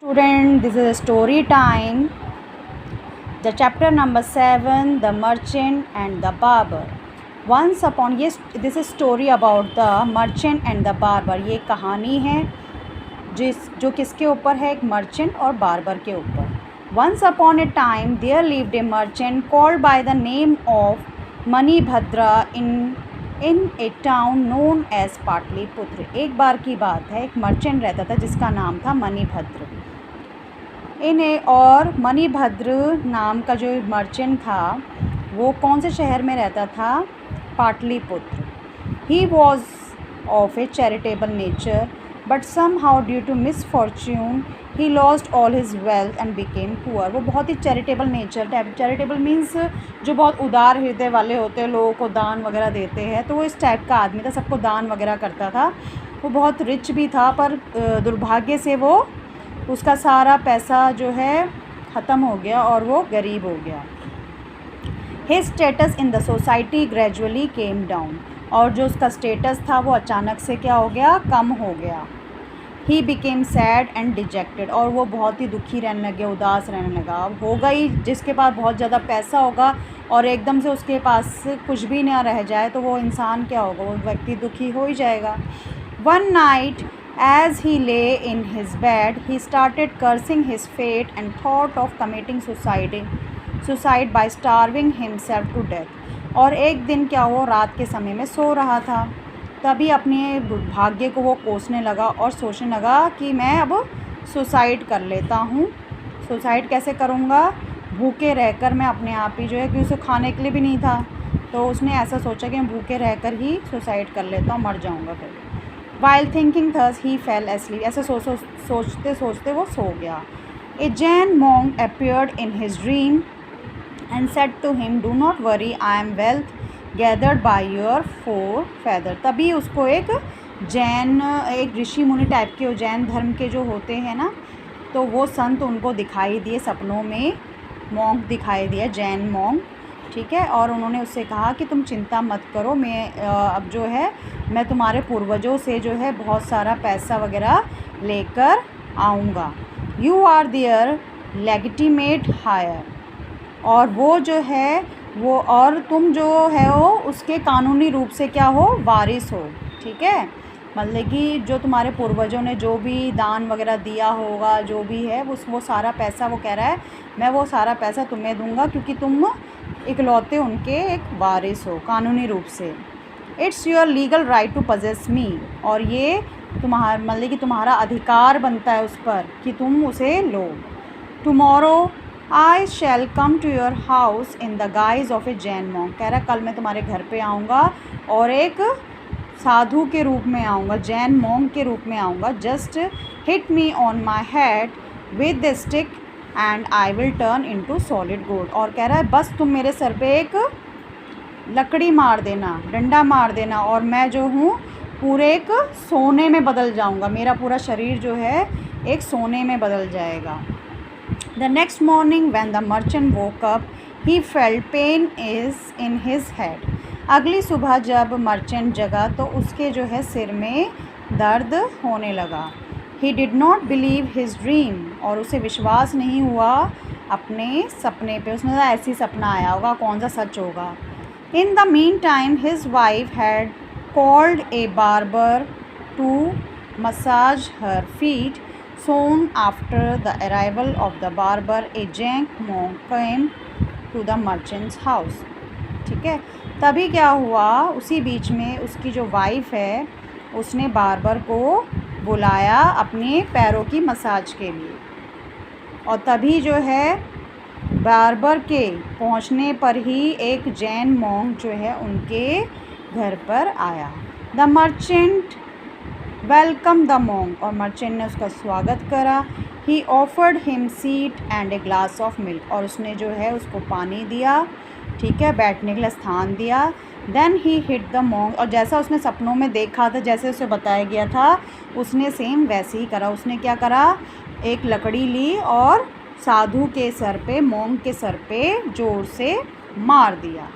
Student, this is a story time. The chapter number 7, The Merchant and the Barber. Once upon, yes, this is story about the merchant and the barber. ये कहानी है जो किसके ऊपर है, एक merchant और barber के ऊपर. Once upon a time, there lived a merchant called by the name of Manibhadra in a town known as Pataliputra. एक बार की बात है, एक मर्चेंट रहता था जिसका नाम था मणिभद्र. और मणिभद्र नाम का जो मर्चेंट था वो कौन से शहर में रहता था, Pataliputra. He was of a charitable nature but some due to misfortune he lost all his wealth and became poor. वो बहुत ही charitable nature type, charitable means जो बहुत उदार हृदय वाले होते हैं, लोगों को दान वगैरह देते हैं, तो वो इस टाइप का आदमी था, सबको दान वगैरह करता था. वो बहुत रिच भी था पर दुर्भाग्य से वो उसका सारा पैसा जो है ख़त्म हो गया और वो गरीब हो गया. His status in the society gradually came down. और जो उसका स्टेटस था वो अचानक से क्या हो गया, कम हो गया. He became sad and dejected. और वो बहुत ही दुखी रहने लगे, उदास रहने लगा. अब होगा ही, जिसके पास बहुत ज़्यादा पैसा होगा और एकदम से उसके पास कुछ भी ना रह जाए तो वो इंसान क्या होगा, वो व्यक्ति दुखी हो ही जाएगा. One night as he lay in his bed he started cursing his fate and thought of committing suicide by starving himself to death. और एक दिन क्या हुआ, रात के समय में सो रहा था, तभी अपने भाग्य को वो कोसने लगा और सोचने लगा कि मैं अब सुसाइड कर लेता हूँ. सुसाइड कैसे करूँगा, भूखे रहकर मैं अपने आप ही जो है, कि उसे खाने के लिए भी नहीं था, तो उसने ऐसा सोचा कि मैं भूखे रहकर ही सुसाइड कर लेता हूँ, मर जाऊँगा फिर. While thinking thus, he fell asleep. ऐसे सोचते सोचते वो सो गया. A Jain monk appeared in his dream and said to him, "Do not worry, I am wealth gathered by your forefather." तभी उसको एक ऋषि मुनि टाइप के, जैन धर्म के जो होते हैं ना, तो वो संत उनको दिखाई दिए सपनों में. मॉन्क दिखाई दिया, जैन मॉन्क, ठीक है. और उन्होंने उससे कहा कि तुम चिंता मत करो, मैं अब जो है मैं तुम्हारे पूर्वजों से जो है बहुत सारा पैसा वगैरह लेकर आऊँगा. You are their legitimate heir. और वो जो है वो, और तुम जो है वो उसके कानूनी रूप से क्या हो, वारिस हो. ठीक है, मतलब कि जो तुम्हारे पूर्वजों ने जो भी दान वगैरह दिया होगा, जो भी है वो सारा पैसा, वो कह रहा है मैं वो सारा पैसा तुम्हें दूंगा क्योंकि तुम इकलौते उनके एक वारिस हो कानूनी रूप से. It's your legal right to possess me. और ये तुम्हारा मतलब कि तुम्हारा अधिकार बनता है उस पर कि तुम उसे लो. Tomorrow I shall come to your house in the guise of a Jain monk. कह रहा है कल मैं तुम्हारे घर पे आऊँगा और एक साधु के रूप में आऊँगा, जैन मॉन्क के रूप में आऊँगा. Just hit me on my head with the stick and I will turn into solid gold. और कह रहा है बस तुम मेरे सर पे एक लकड़ी मार देना, डंडा मार देना, और मैं जो हूँ पूरे एक सोने में बदल जाऊँगा. मेरा पूरा शरीर जो है एक सोने में बदल जाएगा. The next morning when the merchant woke up he felt pain is in his head. अगली सुबह जब मर्चेंट जगा तो उसके जो है सिर में दर्द होने लगा. He did not believe his dream. और उसे विश्वास नहीं हुआ अपने सपने पे. उसने कहा ऐसी सपना आया होगा, कौन सा सच होगा. In the meantime his wife had called a barber to massage her feet. Soon after the arrival of the barber a Jain monk came to the merchant's house. ठीक है, तभी क्या हुआ, उसी बीच में उसकी जो वाइफ है उसने बार्बर को बुलाया अपने पैरों की मसाज के लिए. और तभी जो है बार्बर के पहुंचने पर ही एक जैन मॉन्क जो है उनके घर पर आया. The merchant welcome the monk. और मर्चेंट ने उसका स्वागत करा. ही offered him seat and a glass of milk. और उसने जो है उसको पानी दिया, ठीक है, बैठने के लिए स्थान दिया. Then he hit the monk. और जैसा उसने सपनों में देखा था, जैसे उसे बताया गया था, उसने सेम वैसे ही करा. उसने क्या करा, एक लकड़ी ली और साधु के सर पे, मॉन्क के सर पे जोर से मार दिया.